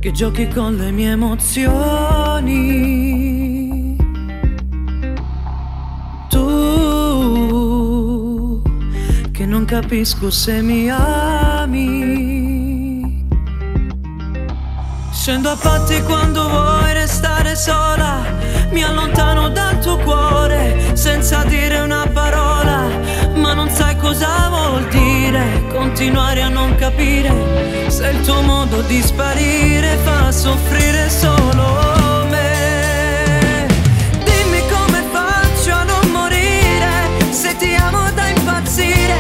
che giochi con le mie emozioni. Tu, che non capisco se mi ami. Scendo a patti quando vuoi restare sola, mi allontano dal tuo cuore senza dire una parola, ma non sai cosa vuol dire continuare a non capire se il tuo modo di sparire fa soffrire solo me. Dimmi come faccio a non morire se ti amo da impazzire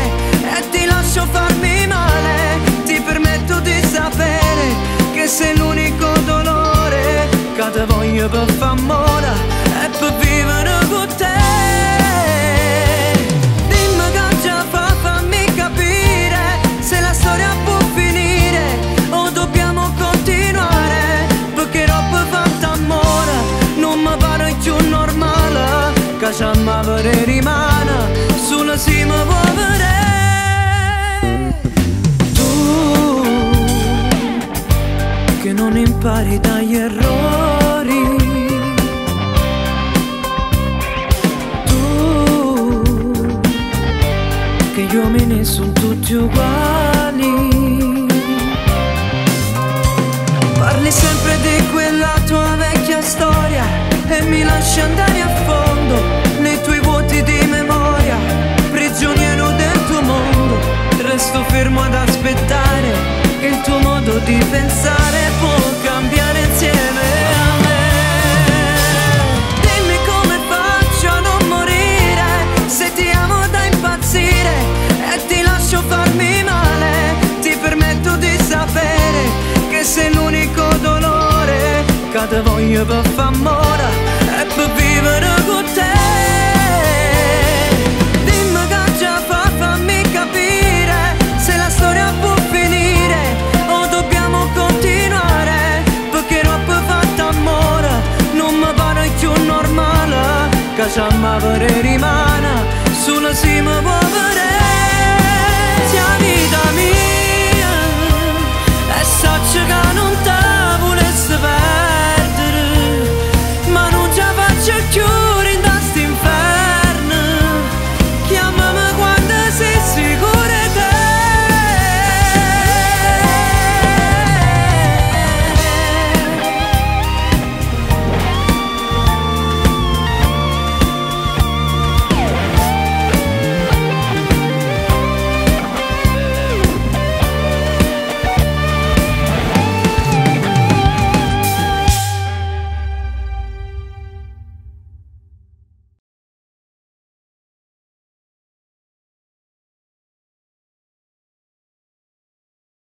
e ti lascio farmi male. Ti permetto di sapere che sei l'unico dolore che ti voglio per f'amore e per vivere con te. Dimmi che già fammi capire se la storia può finire o dobbiamo continuare, perché troppo fatta amore non mi pare più normale che già mi rimane sulla cima può vedere. Tu che non impari dagli errori, che gli uomini sono tutti uguali. Parli sempre di quella tua vecchia storia e mi lasci andare a fondo nei tuoi vuoti di memoria, prigioniero del tuo mondo. Resto fermo ad aspettare che il tuo modo di pensare può cambiare insieme a me. Dimmi come faccio a non morire se ti amo da impazzire e ti lascio farmi male. Ti permetto di sapere che sei l'unico dolore che ti voglio per f'amore e per vivere con te. Dimmi che già fammi capire se la storia può finire o dobbiamo continuare, perché troppo fatta amore non mi pare più normale che già mi rimane